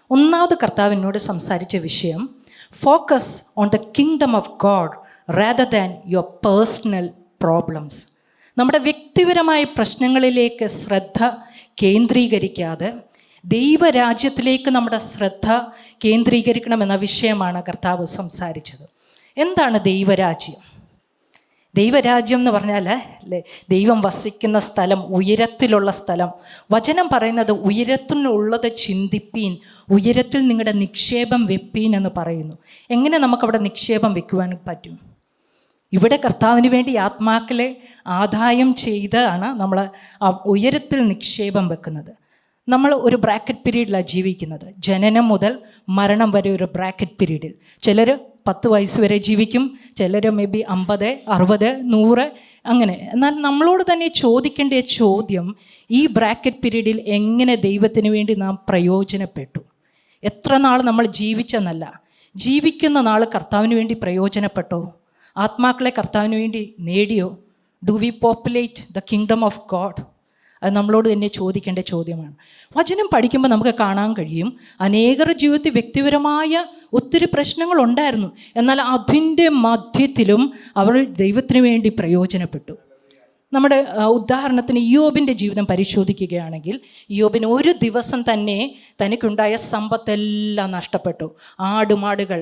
ഒന്നാമത് കർത്താവിനോട് സംസാരിച്ച വിഷയം focus on the kingdom of God rather than your personal problems. നമ്മുടെ വ്യക്തിപരമായ പ്രശ്നങ്ങളിലേക്ക് ശ്രദ്ധ കേന്ദ്രീകരിക്കാതെ ദൈവരാജ്യത്തിലേക്ക് നമ്മുടെ ശ്രദ്ധ കേന്ദ്രീകരിക്കണമെന്ന വിഷയമാണ് കർത്താവ് സംസാരിച്ചത്. എന്താണ് ദൈവരാജ്യം? ദൈവരാജ്യം എന്ന് പറഞ്ഞാൽ അല്ലേ, ദൈവം വസിക്കുന്ന സ്ഥലം, ഉയരത്തിലുള്ള സ്ഥലം. വചനം പറയുന്നത് ഉയരത്തിലുള്ളത് ചിന്തിപ്പീൻ, ഉയരത്തിൽ നിങ്ങളുടെ നിക്ഷേപം വെപ്പീൻ എന്ന് പറയുന്നു. എങ്ങനെ നമുക്കവിടെ നിക്ഷേപം വെക്കുവാൻ പറ്റും? ഇവിടെ കർത്താവിന് വേണ്ടി ആത്മാക്കളെ ആദായം ചെയ്താണ് നമ്മൾ ഉയരത്തിൽ നിക്ഷേപം വെക്കുന്നത്. നമ്മൾ ഒരു ബ്രാക്കറ്റ് പീരീഡിലാണ് ജീവിക്കുന്നത്. ജനനം മുതൽ മരണം വരെ ഒരു ബ്രാക്കറ്റ് പീരീഡിൽ. ചിലർ 10 വയസ്സ് വരെ ജീവിക്കും, ചിലർ മേ ബി 50, 60, 100 അങ്ങനെ. എന്നാൽ നമ്മളോട് തന്നെ ചോദിക്കേണ്ട ചോദ്യം, ഈ ബ്രാക്കറ്റ് പീരീഡിൽ എങ്ങനെ ദൈവത്തിന് വേണ്ടി നാം പ്രയോജനപ്പെട്ടു? എത്ര നാൾ നമ്മൾ ജീവിച്ചെന്നല്ല, ജീവിക്കുന്ന നാൾ കർത്താവിന് വേണ്ടി പ്രയോജനപ്പെട്ടോ? ആത്മാക്കളെ കർത്താവിന് വേണ്ടി നേടിയോ? Do we populate the kingdom of God? അത് നമ്മളോട് തന്നെ ചോദിക്കേണ്ട ചോദ്യമാണ്. വചനം പഠിക്കുമ്പോൾ നമുക്ക് കാണാൻ കഴിയും, അനേകരുടെ ജീവിതത്തിൽ വ്യക്തിപരമായ ഒത്തിരി പ്രശ്നങ്ങളുണ്ടായിരുന്നു. എന്നാൽ അതിൻ്റെ മധ്യത്തിലും അവർ ദൈവത്തിന് വേണ്ടി പ്രയോജനപ്പെട്ടു. നമ്മുടെ ഉദാഹരണത്തിന് ഇയ്യോബിൻ്റെ ജീവിതം പരിശോധിക്കുകയാണെങ്കിൽ, ഇയ്യോബിന് ഒരു ദിവസം തന്നെ തനിക്കുണ്ടായ സമ്പത്തെല്ലാം നഷ്ടപ്പെട്ടു. ആടുമാടുകൾ,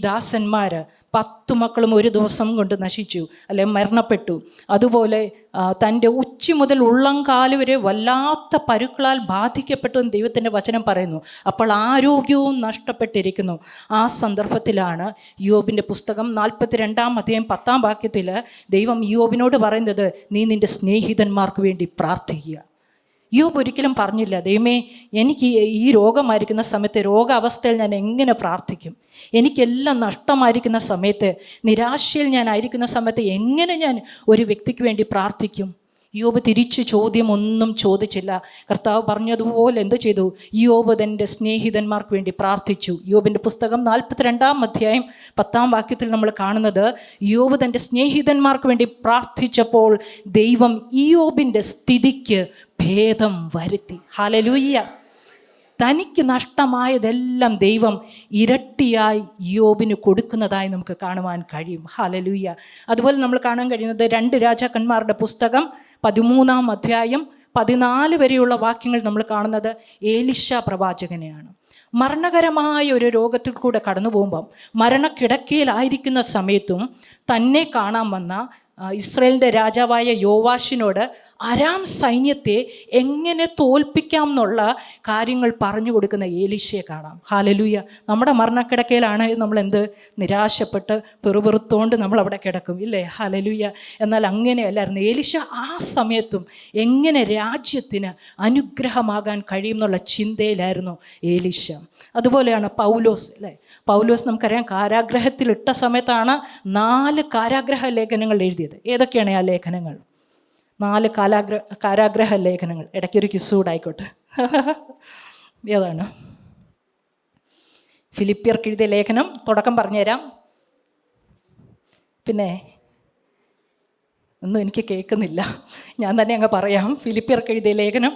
ദാസന്മാർ, 10 മക്കളും ഒരു ദിവസം കൊണ്ട് നശിച്ചു, അല്ലെ മരണപ്പെട്ടു. അതുപോലെ തൻ്റെ ഉച്ചി മുതൽ ഉള്ളംകാല് വരെ വല്ലാത്ത പരുക്കളാൽ ബാധിക്കപ്പെട്ടു എന്ന് ദൈവത്തിൻ്റെ വചനം പറയുന്നു. അപ്പോൾ ആരോഗ്യവും നഷ്ടപ്പെട്ടിരിക്കുന്നു. ആ സന്ദർഭത്തിലാണ് ഇയ്യോബിൻ്റെ പുസ്തകം 42-ാം അധ്യായം 10-ാം വാക്യത്തിൽ ദൈവം ഇയ്യോബിനോട് പറയുന്നത്, നീ നിൻ്റെ സ്നേഹിതന്മാർക്ക് വേണ്ടി പ്രാർത്ഥിക്കുക. ഇയ്യോബ് ഒരിക്കലും പറഞ്ഞില്ല, ദൈവമേ എനിക്ക് ഈ രോഗമായിരിക്കുന്ന സമയത്ത്, രോഗാവസ്ഥയിൽ ഞാൻ എങ്ങനെ പ്രാർത്ഥിക്കും? എനിക്കെല്ലാം നഷ്ടമായിരിക്കുന്ന സമയത്ത്, നിരാശയിൽ ഞാൻ ആയിരിക്കുന്ന സമയത്ത് എങ്ങനെ ഞാൻ ഒരു വ്യക്തിക്ക് വേണ്ടി പ്രാർത്ഥിക്കും? ഇയ്യോബ് തിരിച്ചു ചോദ്യമൊന്നും ചോദിച്ചില്ല. കർത്താവ് പറഞ്ഞതുപോലെ എന്ത് ചെയ്തു? ഇയ്യോബ് തൻ്റെ സ്നേഹിതന്മാർക്ക് വേണ്ടി പ്രാർത്ഥിച്ചു. ഇയ്യോബിൻ്റെ പുസ്തകം 42-ാം അധ്യായം 10-ാം വാക്യത്തിൽ നമ്മൾ കാണുന്നത്, ഇയ്യോബ് തൻ്റെ സ്നേഹിതന്മാർക്ക് വേണ്ടി പ്രാർത്ഥിച്ചപ്പോൾ ദൈവം ഇയ്യോബിൻ്റെ സ്ഥിതിക്ക് ഭേദം വരുത്തി. ഹല്ലേലൂയ! തനിക്ക് നഷ്ടമായതെല്ലാം ദൈവം ഇരട്ടിയായി ഇയ്യോബിന് കൊടുക്കുന്നതായി നമുക്ക് കാണുവാൻ കഴിയും. ഹല്ലേലൂയ! അതുപോലെ നമ്മൾ കാണാൻ കഴിയുന്നത് 2 രാജാക്കന്മാരുടെ പുസ്തകം 13-ാം അധ്യായം 14 വരെയുള്ള വാക്യങ്ങൾ നമ്മൾ കാണുന്നത് ഏലിശ പ്രവാചകനെയാണ്. മരണകരമായ ഒരു രോഗത്തിൽ കൂടെ കടന്നു പോകുമ്പം, മരണക്കിടക്കയിലായിരിക്കുന്ന സമയത്തും തന്നെ കാണാൻ വന്ന ഇസ്രായേലിൻ്റെ രാജാവായ യോവാശിനോട് അരാം സൈന്യത്തെ എങ്ങനെ തോൽപ്പിക്കാം എന്നുള്ള കാര്യങ്ങൾ പറഞ്ഞു കൊടുക്കുന്ന ഏലീശയെ കാണാം. ഹല്ലേലൂയ! നമ്മുടെ മരണക്കിടക്കയിലാണ് നമ്മൾ നിരാശപ്പെട്ട് പെറുപെറുത്തോണ്ട് നമ്മൾ അവിടെ കിടക്കും, ഇല്ലേ? ഹല്ലേലൂയ! എന്നാൽ അങ്ങനെയല്ലായിരുന്നു. ഏലീശ ആ സമയത്തും എങ്ങനെ രാജ്യത്തിന് അനുഗ്രഹമാകാൻ കഴിയും എന്നുള്ള ചിന്തയിലായിരുന്നു ഏലീശ. അതുപോലെയാണ് പൗലോസ്, അല്ലേ? പൗലോസ് നമുക്കറിയാം, കാരാഗ്രഹത്തിലിട്ട സമയത്താണ് 4 കാരാഗ്രഹ ലേഖനങ്ങൾ എഴുതിയത്. ഏതൊക്കെയാണ് ആ ലേഖനങ്ങൾ? 4 കാരാഗ്രഹ ലേഖനങ്ങൾ. ഇടയ്ക്കൊരു കിസ്സൂടായിക്കോട്ടെ. ഏതാണ്? ഫിലിപ്പിയർക്ക് എഴുതിയ ലേഖനം, തുടക്കം പറഞ്ഞുതരാം. പിന്നെ ഒന്നും എനിക്ക് കേൾക്കുന്നില്ല, ഞാൻ തന്നെ അങ്ങ് പറയാം. ഫിലിപ്പിയർക്ക് എഴുതിയ ലേഖനം,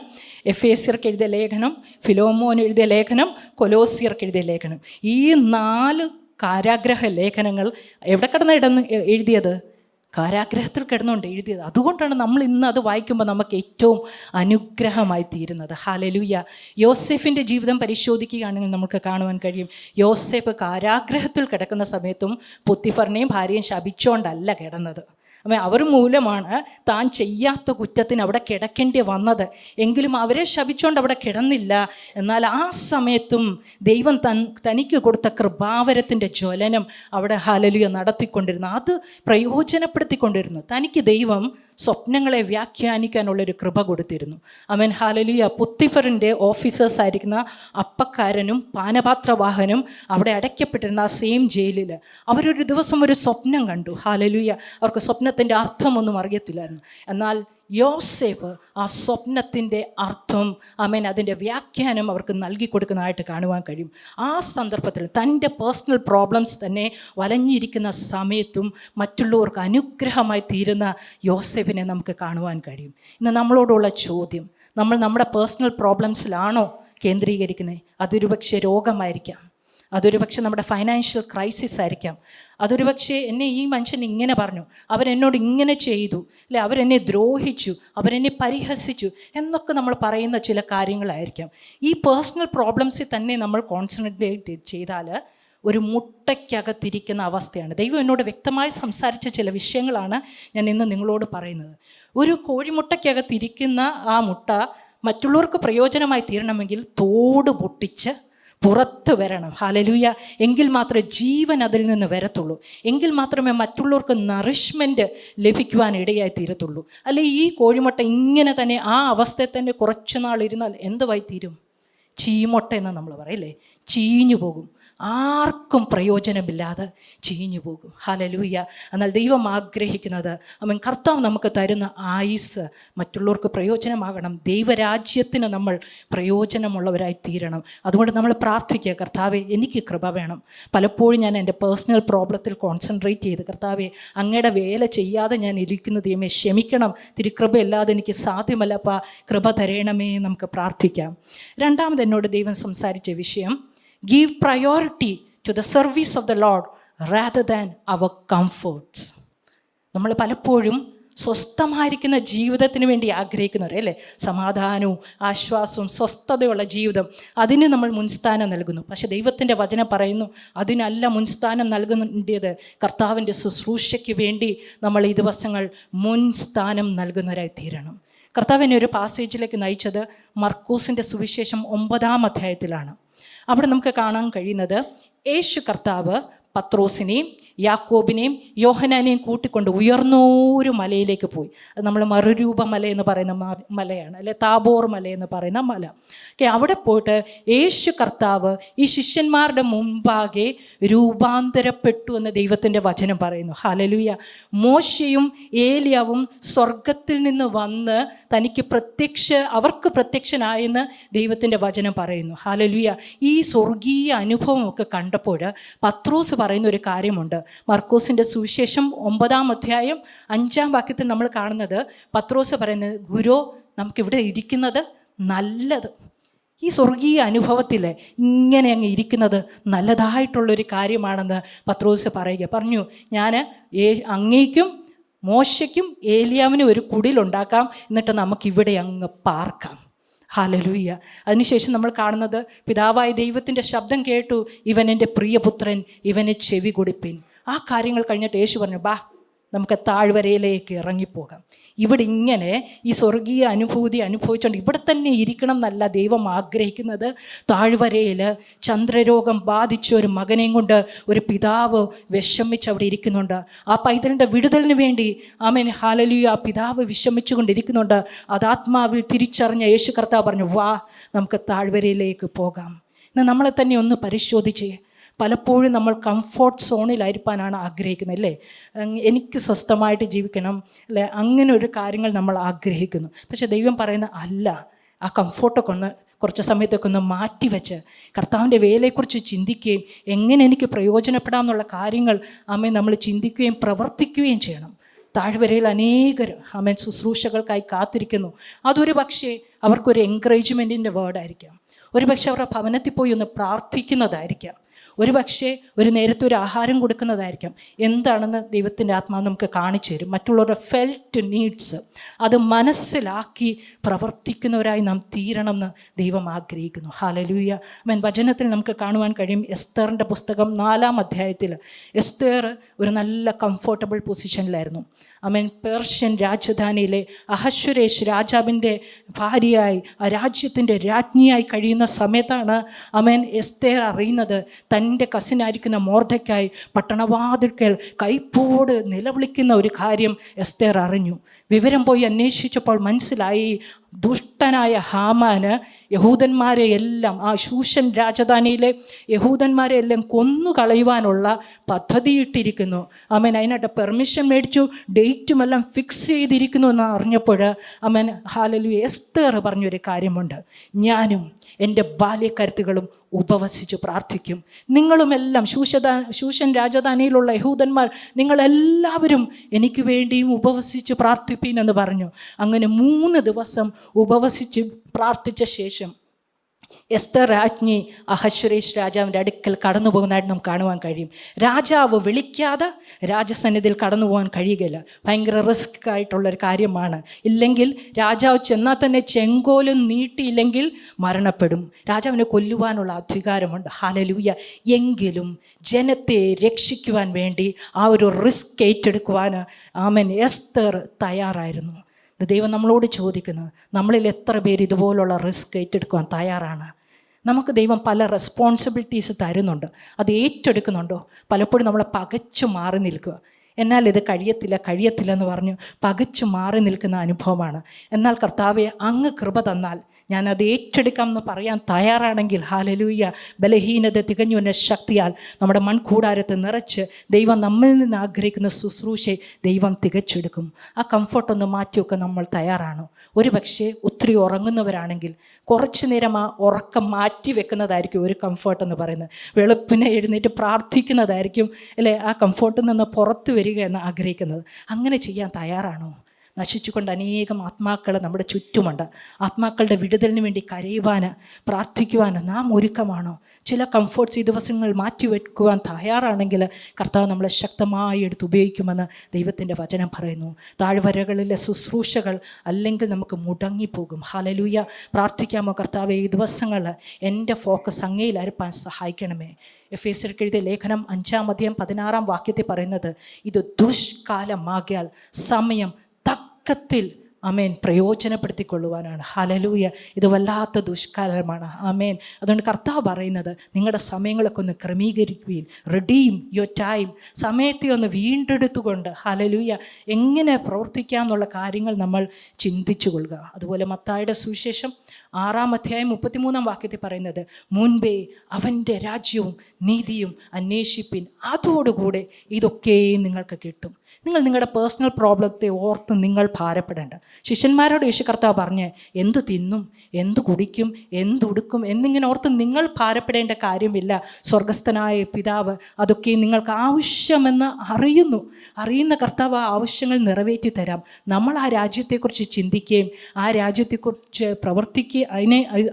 എഫേസ്യർക്ക് എഴുതിയ ലേഖനം, ഫിലോമോൻ എഴുതിയ ലേഖനം, കൊലോസിയർക്ക് എഴുതിയ ലേഖനം. ഈ 4 കാരാഗ്രഹ ലേഖനങ്ങൾ എവിടെ കിടന്ന് എഴുതിയത്? കാരാഗ്രഹത്തിൽ കിടന്നുകൊണ്ട് എഴുതിയത്. അതുകൊണ്ടാണ് നമ്മൾ ഇന്ന് അത് വായിക്കുമ്പോൾ നമുക്ക് ഏറ്റവും അനുഗ്രഹമായി തീരുന്നത്. ഹല്ലേലൂയ! യോസേഫിൻ്റെ ജീവിതം പരിശോധിക്കുകയാണെങ്കിൽ നമുക്ക് കാണുവാൻ കഴിയും, യോസേഫ് കാരാഗ്രഹത്തിൽ കിടക്കുന്ന സമയത്തും പൊത്തിഫറിനെയും ഭാര്യയും ശപിച്ചുകൊണ്ടല്ല കിടന്നത്. അവർ മൂലമാണ് താൻ ചെയ്യാത്ത കുറ്റത്തിന് അവിടെ കിടക്കേണ്ടി വന്നത്. എങ്കിലും അവരെ ശപിച്ചുകൊണ്ട് അവിടെ കിടന്നില്ല. എന്നാൽ ആ സമയത്തും ദൈവം തനിക്ക് കൊടുത്ത കൃപാവരത്തിൻ്റെ ജ്വലനം അവിടെ ഹല്ലേലൂയ നടത്തിക്കൊണ്ടിരുന്നു, അത് പ്രയോജനപ്പെടുത്തിക്കൊണ്ടിരുന്നു. തനിക്ക് ദൈവം സ്വപ്നങ്ങളെ വ്യാഖ്യാനിക്കാനുള്ളൊരു കൃപ കൊടുത്തിരുന്നു. ആമേൻ, ഹല്ലേലൂയ! പൊത്തിഫറിൻ്റെ ഓഫീസേഴ്സ് ആയിരിക്കുന്ന അപ്പക്കാരനും പാനപാത്രവാഹനും അവിടെ അടയ്ക്കപ്പെട്ടിരുന്ന ആ സെയിം ജയിലിൽ അവരൊരു ദിവസം ഒരു സ്വപ്നം കണ്ടു. ഹല്ലേലൂയ! അവർക്ക് സ്വപ്നത്തിൻ്റെ അർത്ഥമൊന്നും അറിയത്തില്ലായിരുന്നു. എന്നാൽ യോസേഫ് ആ സ്വപ്നത്തിൻ്റെ അർത്ഥം, ആമേൻ, അതിൻ്റെ വ്യാഖ്യാനം അവർക്ക് നൽകി കൊടുക്കുന്നതായിട്ട് കാണുവാൻ കഴിയും. ആ സന്ദർഭത്തിൽ തൻ്റെ പേഴ്സണൽ പ്രോബ്ലംസ് തന്നെ വലഞ്ഞിരിക്കുന്ന സമയത്തും മറ്റുള്ളവർക്ക് അനുഗ്രഹമായി തീരുന്ന യോസേഫിനെ നമുക്ക് കാണുവാൻ കഴിയും. ഇന്ന് നമ്മളോടുള്ള ചോദ്യം, നമ്മൾ നമ്മുടെ പേഴ്സണൽ പ്രോബ്ലംസിലാണോ കേന്ദ്രീകരിക്കുന്നത്? അതൊരു പക്ഷേ രോഗമായിരിക്കാം, അതൊരു പക്ഷെ നമ്മുടെ ഫൈനാൻഷ്യൽ ക്രൈസിസ് ആയിരിക്കാം, അതൊരു പക്ഷേ എന്നെ ഈ മനുഷ്യൻ ഇങ്ങനെ പറഞ്ഞു, അവരെന്നോട് ഇങ്ങനെ ചെയ്തു, അല്ലെ അവരെന്നെ ദ്രോഹിച്ചു, അവരെന്നെ പരിഹസിച്ചു എന്നൊക്കെ നമ്മൾ പറയുന്ന ചില കാര്യങ്ങളായിരിക്കാം. ഈ പേഴ്സണൽ പ്രോബ്ലംസിൽ തന്നെ നമ്മൾ കോൺസെൻട്രേറ്റ് ചെയ്താൽ ഒരു മുട്ടയ്ക്കകത്തിരിക്കുന്ന അവസ്ഥയാണ്. ദൈവം എന്നോട് വ്യക്തമായി സംസാരിച്ച ചില വിഷയങ്ങളാണ് ഞാൻ ഇന്ന് നിങ്ങളോട് പറയുന്നത്. ഒരു കോഴിമുട്ടയ്ക്കകത്തിരിക്കുന്ന ആ മുട്ട മറ്റുള്ളവർക്ക് പ്രയോജനമായി തീരണമെങ്കിൽ തോട് പൊട്ടിച്ച് പുറത്ത് വരണം. ഹല്ലേലൂയ. എങ്കിൽ മാത്രമേ ജീവൻ അതിൽ നിന്ന് വരത്തുള്ളൂ, എങ്കിൽ മാത്രമേ മറ്റുള്ളവർക്ക് നറിഷ്മെൻറ്റ് ലഭിക്കുവാൻ ഇടയായി തീരത്തുള്ളൂ. അല്ലെ ഈ കോഴിമുട്ട ഇങ്ങനെ തന്നെ ആ അവസ്ഥയിൽ തന്നെ കുറച്ച് നാൾ ഇരുന്നാൽ എന്തുവായി തീരും? ചീമുട്ട എന്ന് നമ്മൾ പറയില്ലേ, ചീഞ്ഞു പോകും, ആർക്കും പ്രയോജനമില്ലാതെ ചീഞ്ഞു പോകും. ഹല്ലേലൂയ. എന്നാൽ ദൈവം ആഗ്രഹിക്കുന്നത്, അവൻ കർത്താവ് നമുക്ക് തരുന്ന ആയുസ് മറ്റുള്ളവർക്ക് പ്രയോജനമാകണം. ദൈവരാജ്യത്തിന് നമ്മൾ പ്രയോജനമുള്ളവരായി തീരണം. അതുകൊണ്ട് നമ്മൾ പ്രാർത്ഥിക്കുക, കർത്താവെ എനിക്ക് കൃപ വേണം. പലപ്പോഴും ഞാൻ എൻ്റെ പേഴ്സണൽ പ്രോബ്ലത്തിൽ കോൺസെൻട്രേറ്റ് ചെയ്ത്, കർത്താവെ അങ്ങയുടെ വേല ചെയ്യാതെ ഞാൻ ഇരിക്കുന്നത് ദൈവമേ ക്ഷമിക്കണം, തിരുകൃപയല്ലാതെ എനിക്ക് സാധ്യമല്ലപ്പാ, കൃപ തരണമേ. നമുക്ക് പ്രാർത്ഥിക്കാം. രണ്ടാമത് എന്നോട് ദൈവം സംസാരിച്ച വിഷയം, give priority to the service of the Lord rather than our comforts. നമ്മൾ പലപ്പോഴും സ്വസ്ഥമായിരിക്കുന്ന ജീവിതത്തിന് വേണ്ടി ആഗ്രഹിക്കുന്നവരല്ലേ, സമാധാനവും ആശ്വാസവും സ്വസ്ഥതയുള്ള ജീവിതം, അതിന് നമ്മൾ മുൻസ്ഥാനം നൽകുന്നു. പക്ഷേ ദൈവത്തിൻ്റെ വചനം പറയുന്നു, അതിനല്ല മുൻസ്ഥാനം നൽകുന്നത്. കർത്താവിൻ്റെ ശുശ്രൂഷയ്ക്ക് വേണ്ടി നമ്മൾ ഈ ദിവസങ്ങൾ മുൻസ്ഥാനം നൽകുന്നവരായി തീരണം. കർത്താവിനെ ഒരു പാസേജിലേക്ക് നയിച്ചത് മർക്കോസിൻ്റെ സുവിശേഷം 9-ാം അധ്യായത്തിലാണ്. അവിടെ നമുക്ക് കാണാൻ കഴിയുന്നത്, യേശു കർത്താവ് പത്രോസിനെയും യാക്കോബിനെയും യോഹനാനെയും കൂട്ടിക്കൊണ്ട് ഉയർന്നൊരു മലയിലേക്ക് പോയി. അത് നമ്മൾ മറുരൂപ മല എന്ന് പറയുന്ന മലയാണ്, അല്ലെ താബോർ മല എന്ന് പറയുന്ന മല. അവിടെ പോയിട്ട് യേശു കർത്താവ് ഈ ശിഷ്യന്മാരുടെ മുമ്പാകെ രൂപാന്തരപ്പെട്ടു എന്ന് ദൈവത്തിൻ്റെ വചനം പറയുന്നു. ഹല്ലേലൂയ. മോശയും ഏലിയാവും സ്വർഗത്തിൽ നിന്ന് വന്ന് തനിക്ക് അവർക്ക് പ്രത്യക്ഷനായെന്ന് ദൈവത്തിൻ്റെ വചനം പറയുന്നു. ഹല്ലേലൂയ. ഈ സ്വർഗീയ അനുഭവമൊക്കെ കണ്ടപ്പോൾ പത്രോസ് പറയുന്ന ഒരു കാര്യമുണ്ട്. മർക്കോസിൻ്റെ സുവിശേഷം 9-ാം അധ്യായം 5-ാം വാക്യത്തിൽ നമ്മൾ കാണുന്നത്, പത്രോസ് പറയുന്നത്, ഗുരു നമുക്കിവിടെ ഇരിക്കുന്നത് നല്ലത്, ഈ സ്വർഗീയ അനുഭവത്തിൽ ഇങ്ങനെ അങ്ങ് ഇരിക്കുന്നത് നല്ലതായിട്ടുള്ളൊരു കാര്യമാണെന്ന് പത്രോസ് പറഞ്ഞു. ഞാൻ അങ്ങേക്കും മോശയ്ക്കും ഏലിയാവിനും ഒരു കുടിലുണ്ടാക്കാം, എന്നിട്ട് നമുക്കിവിടെ അങ്ങ് പാർക്കാം. ഹല്ലേലൂയ. അതിനുശേഷം നമ്മൾ കാണുന്നത്, പിതാവായ ദൈവത്തിൻ്റെ ശബ്ദം കേട്ടു, ഇവൻ എൻ്റെ പ്രിയപുത്രൻ, ഇവനെ ചെവി കൊടുപ്പിൻ. ആ കാര്യങ്ങൾ കഴിഞ്ഞിട്ട് യേശു പറഞ്ഞു, ബാ നമുക്ക് താഴ്വരയിലേക്ക് ഇറങ്ങിപ്പോകാം. ഇവിടെ ഇങ്ങനെ ഈ സ്വർഗീയ അനുഭൂതി അനുഭവിച്ചുകൊണ്ട് ഇവിടെ തന്നെ ഇരിക്കണം എന്നല്ല ദൈവം ആഗ്രഹിക്കുന്നത്. താഴ്വരയിൽ ചന്ദ്രരോഗം ബാധിച്ച ഒരു മകനെയും കൊണ്ട് ഒരു പിതാവ് വിഷമിച്ച് അവിടെ ഇരിക്കുന്നുണ്ട്. ആ പൈതലിൻ്റെ വിടുതലിന് വേണ്ടി ആമേൻ ഹല്ലേലൂയ ആ പിതാവ് വിഷമിച്ചു കൊണ്ടിരിക്കുന്നുണ്ട്. അത് ആത്മാവിൽ തിരിച്ചറിഞ്ഞ യേശു കർത്താവ് പറഞ്ഞു, വാ നമുക്ക് താഴ്വരയിലേക്ക് പോകാം. എന്നാൽ നമ്മളെ തന്നെ ഒന്ന് പരിശോധിച്ചേ. പലപ്പോഴും നമ്മൾ കംഫോർട്ട് സോണിലായിരിക്കാനാണ് ആഗ്രഹിക്കുന്നത്, അല്ലേ? എനിക്ക് സ്വസ്ഥമായിട്ട് ജീവിക്കണം, അല്ലേ? അങ്ങനെ ഒരു കാര്യങ്ങൾ നമ്മൾ ആഗ്രഹിക്കുന്നു. പക്ഷേ ദൈവം പറയുന്ന അല്ല, ആ കംഫോർട്ടൊക്കെ ഒന്ന് കുറച്ച് സമയത്തൊക്കെ ഒന്ന് മാറ്റിവെച്ച് കർത്താവിൻ്റെ വേലയെക്കുറിച്ച് ചിന്തിക്കുകയും എങ്ങനെ എനിക്ക് പ്രയോജനപ്പെടാമെന്നുള്ള കാര്യങ്ങൾ നമ്മൾ ചിന്തിക്കുകയും പ്രവർത്തിക്കുകയും ചെയ്യണം. താഴ്വരയിൽ അനേകർ ശുശ്രൂഷകൾക്കായി കാത്തിരിക്കുന്നു. അതൊരു പക്ഷേ അവർക്കൊരു എൻകറേജ്മെൻറ്റിൻ്റെ വേർഡായിരിക്കാം, ഒരു പക്ഷേ അവരുടെ ഭവനത്തിൽ പോയി ഒന്ന് പ്രാർത്ഥിക്കുന്നതായിരിക്കാം, ഒരു പക്ഷേ ഒരു നേരത്തെ ഒരു ആഹാരം കൊടുക്കുന്നതായിരിക്കാം. എന്താണെന്ന് ദൈവത്തിൻ്റെ ആത്മാവ് നമുക്ക് കാണിച്ചു തരും. മറ്റുള്ളവരുടെ ഫെൽറ്റ് നീഡ്സ് അത് മനസ്സിലാക്കി പ്രവർത്തിക്കുന്നവരായി നാം തീരണമെന്ന് ദൈവം ആഗ്രഹിക്കുന്നു. ഹല്ലേലൂയ. വചനത്തിൽ നമുക്ക് കാണുവാൻ കഴിയും, എസ്തറിൻ്റെ പുസ്തകം 4-ാം അധ്യായത്തിൽ എസ്തർ ഒരു നല്ല കംഫോർട്ടബിൾ പൊസിഷനിലായിരുന്നു. പേർഷ്യൻ രാജധാനിയിലെ അഹശ്വരേഷ് രാജാവിൻ്റെ ഭാര്യയായി ആ രാജ്യത്തിൻ്റെ രാജ്ഞിയായി കഴിയുന്ന സമയത്താണ് എസ്തേർ അറിയുന്നത്, തൻ്റെ കസിനായിരിക്കുന്ന മൊർദെഖായി പട്ടണവാതിൽക്കൽ കൈപ്പോട് നിലവിളിക്കുന്ന ഒരു കാര്യം എസ്തേർ അറിഞ്ഞു. വിവരം പോയി അന്വേഷിച്ചപ്പോൾ മനസ്സിലായി, ദുഷ്ടനായ ഹാമാന് യഹൂദന്മാരെ എല്ലാം ആ ശൂഷൻ രാജധാനിയിലെ യഹൂദന്മാരെ എല്ലാം കൊന്നുകളയുവാനുള്ള പദ്ധതിയിട്ടിരിക്കുന്നു. അതിനായിട്ട് പെർമിഷൻ മേടിച്ചു, ഡേറ്റുമെല്ലാം ഫിക്സ് ചെയ്തിരിക്കുന്നു എന്ന് അറിഞ്ഞപ്പോൾ ഹല്ലേലൂയ എസ്തേർ പറഞ്ഞൊരു കാര്യമുണ്ട്, ഞാനും എൻ്റെ ബാല്യക്കരുത്തുകളും ഉപവസിച്ച് പ്രാർത്ഥിക്കും. നിങ്ങളുമെല്ലാം ശൂഷൻ രാജധാനിയിലുള്ള യഹൂദന്മാർ നിങ്ങളെല്ലാവരും എനിക്ക് വേണ്ടിയും ഉപവസിച്ച് പ്രാർത്ഥിപ്പീൻ എന്ന് പറഞ്ഞു. അങ്ങനെ 3 ദിവസം ഉപവസിച്ച് പ്രാർത്ഥിച്ച ശേഷം എസ്തർ രാജ്ഞി അഹശ്വരേഷ് രാജാവിൻ്റെ അടുക്കൽ കടന്നു പോകുന്നതായിട്ട് നമുക്ക് കാണുവാൻ കഴിയും. രാജാവ് വിളിക്കാതെ രാജസന്നിധിയിൽ കടന്നു പോകാൻ കഴിയുകയില്ല. ഭയങ്കര റിസ്ക് ആയിട്ടുള്ളൊരു കാര്യമാണ്. ഇല്ലെങ്കിൽ രാജാവ് ചെന്നാൽ തന്നെ ചെങ്കോലും നീട്ടിയില്ലെങ്കിൽ മരണപ്പെടും. രാജാവിനെ കൊല്ലുവാനുള്ള അധികാരമുണ്ട്. ഹല്ലേലൂയ. എങ്കിലും ജനത്തെ രക്ഷിക്കുവാൻ വേണ്ടി ആ ഒരു റിസ്ക് ഏറ്റെടുക്കുവാൻ എസ്തർ തയ്യാറായിരുന്നു. ദൈവം നമ്മളോട് ചോദിക്കുന്നത്, നമ്മളിൽ എത്ര പേര് ഇതുപോലുള്ള റിസ്ക് ഏറ്റെടുക്കുവാൻ തയ്യാറാണ്? നമുക്ക് ദൈവം പല റെസ്പോൺസിബിലിറ്റീസ് തരുന്നുണ്ട്, അത് ഏറ്റെടുക്കുന്നുണ്ടോ? പലപ്പോഴും നമ്മളെ പകച്ചു മാറി നിൽക്കുക. എന്നാൽ ഇത് കഴിയത്തില്ല എന്ന് പറഞ്ഞു പകച്ചു മാറി നിൽക്കുന്ന അനുഭവമാണ്. എന്നാൽ കർത്താവെ, അങ്ങ് കൃപ തന്നാൽ ഞാനത് ഏറ്റെടുക്കാം എന്ന് പറയാൻ തയ്യാറാണെങ്കിൽ, ഹല്ലേലൂയ, ബലഹീനത തികഞ്ഞു എന്ന ശക്തിയാൽ നമ്മുടെ മൺകൂടാരത്തെ നിറച്ച് ദൈവം നമ്മിൽ നിന്ന് ആഗ്രഹിക്കുന്ന ശുശ്രൂഷയെ ദൈവം തികച്ചെടുക്കും. ആ കംഫർട്ടൊന്ന് മാറ്റിവെക്കാൻ നമ്മൾ തയ്യാറാണോ? ഒരു പക്ഷേ ഒത്തിരി ഉറങ്ങുന്നവരാണെങ്കിൽ കുറച്ചു നേരം ആ ഉറക്കം മാറ്റി വെക്കുന്നതായിരിക്കും ഒരു കംഫർട്ട് എന്ന് പറയുന്നത്. വെളുപ്പിനെ എഴുന്നേറ്റ് പ്രാർത്ഥിക്കുന്നതായിരിക്കും അല്ലേ ആ കംഫർട്ടിൽ നിന്ന് പുറത്തു വരിക എന്ന് ആഗ്രഹിക്കുന്നത്. അങ്ങനെ ചെയ്യാൻ തയ്യാറാണോ? നശിച്ചുകൊണ്ട് അനേകം ആത്മാക്കൾ നമ്മുടെ ചുറ്റുമുണ്ട്. ആത്മാക്കളുടെ വിടുതലിന് വേണ്ടി കരയുവാൻ, പ്രാർത്ഥിക്കുവാൻ നാം ഒരുക്കമാണോ? ചില കംഫർട്ട്സ് ഈ ദിവസങ്ങൾ മാറ്റിവെക്കുവാൻ തയ്യാറാണെങ്കിൽ കർത്താവ് നമ്മളെ ശക്തമായി എടുത്ത് ഉപയോഗിക്കുമെന്ന് ദൈവത്തിൻ്റെ വചനം പറയുന്നു. താഴ്വരകളിലെ ശുശ്രൂഷകൾ അല്ലെങ്കിൽ നമുക്ക് മുടങ്ങിപ്പോകും. ഹല്ലേലൂയ. പ്രാർത്ഥിക്കാമോ? കർത്താവേ, ഈ ദിവസങ്ങളിൽ എൻ്റെ ഫോക്കസ് അങ്ങയിൽ അർപ്പാൻ സഹായിക്കണമേ. എഫേസ്യർക്ക് എഴുതിയ ലേഖനം 5:16 പറയുന്നത്, ഇത് ദുഷ്കാലമാകിയാൽ സമയം തക്കത്തിൽ പ്രയോജനപ്പെടുത്തിക്കൊള്ളുവാനാണ്. ഹല്ലേലൂയ. ഇത് വല്ലാത്ത ദുഷ്കാലമാണ്. അതുകൊണ്ട് കർത്താവ് പറയുന്നത്, നിങ്ങളുടെ സമയങ്ങളൊക്കെ ഒന്ന് ക്രമീകരിക്കുകയും റെഡീം യുവർ ടൈം, സമയത്തെ ഒന്ന് വീണ്ടെടുത്തുകൊണ്ട് ഹല്ലേലൂയ എങ്ങനെ പ്രവർത്തിക്കാമെന്നുള്ള കാര്യങ്ങൾ നമ്മൾ ചിന്തിച്ചു കൊള്ളുക. അതുപോലെ മത്തായിയുടെ സുവിശേഷം 6:33 പറയുന്നത്, മുൻപേ അവൻ്റെ രാജ്യവും നീതിയും അന്വേഷിപ്പിൻ, അതോടുകൂടെ ഇതൊക്കെയും നിങ്ങൾക്ക് കിട്ടും. നിങ്ങൾ നിങ്ങളുടെ പേഴ്സണൽ പ്രോബ്ലത്തെ ഓർത്ത് നിങ്ങൾ ഭാരപ്പെടേണ്ട. ശിഷ്യന്മാരോട് യേശു കർത്താവ് പറഞ്ഞ്, എന്തു തിന്നും, എന്തു കുടിക്കും, എന്തുടുക്കും എന്നിങ്ങനെ ഓർത്ത് നിങ്ങൾ ഭാരപ്പെടേണ്ട കാര്യമില്ല. സ്വർഗസ്ഥനായ പിതാവ് അതൊക്കെ നിങ്ങൾക്ക് ആവശ്യമെന്ന് അറിയുന്ന കർത്താവ് ആ ആവശ്യങ്ങൾ നിറവേറ്റി തരാം. നമ്മൾ ആ രാജ്യത്തെക്കുറിച്ച് ചിന്തിക്കുകയും ആ രാജ്യത്തെക്കുറിച്ച്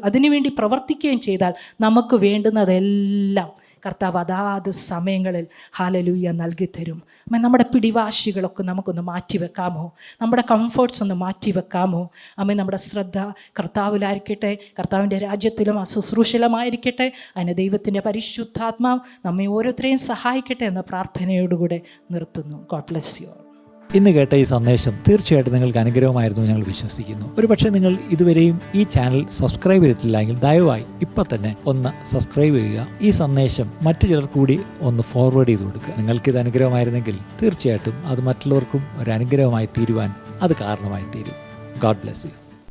അതിനുവേണ്ടി പ്രവർത്തിക്കുകയും ചെയ്താൽ നമുക്ക് വേണ്ടുന്നതെല്ലാം കർത്താവ് അതാത് സമയങ്ങളിൽ ഹല്ലേലൂയ നൽകി തരും. നമ്മുടെ പിടിവാശികളൊക്കെ നമുക്കൊന്ന് മാറ്റിവെക്കാമോ? നമ്മുടെ കംഫർട്ട്സ് ഒന്ന് മാറ്റിവെക്കാമോ? നമ്മുടെ ശ്രദ്ധ കർത്താവിലായിരിക്കട്ടെ, കർത്താവിൻ്റെ രാജ്യത്തിലും ശുശ്രൂഷയിലുമായിരിക്കട്ടെ. അതിന് ദൈവത്തിൻ്റെ പരിശുദ്ധാത്മാവ് നമ്മെ ഓരോരുത്തരെയും സഹായിക്കട്ടെ എന്ന പ്രാർത്ഥനയോടുകൂടെ നിർത്തുന്നു. God bless you. ഇന്ന് കേട്ട ഈ സന്ദേശം തീർച്ചയായിട്ടും നിങ്ങൾക്ക് അനുഗ്രഹമായിരുന്നു ഞങ്ങൾ വിശ്വസിക്കുന്നു. ഒരുപക്ഷെ നിങ്ങൾ ഇതുവരെയും ഈ ചാനൽ സബ്സ്ക്രൈബ് ചെയ്തിട്ടില്ലെങ്കിൽ ദയവായി ഇപ്പം തന്നെ ഒന്ന് സബ്സ്ക്രൈബ് ചെയ്യുക. ഈ സന്ദേശം മറ്റു ചിലർ കൂടി ഒന്ന് ഫോർവേഡ് ചെയ്ത് കൊടുക്കുക. നിങ്ങൾക്കിത് അനുഗ്രഹമായിരുന്നെങ്കിൽ തീർച്ചയായിട്ടും അത് മറ്റുള്ളവർക്കും ഒരു അനുഗ്രഹമായി തീരുവാൻ അത് കാരണമായി തീരും. God bless you.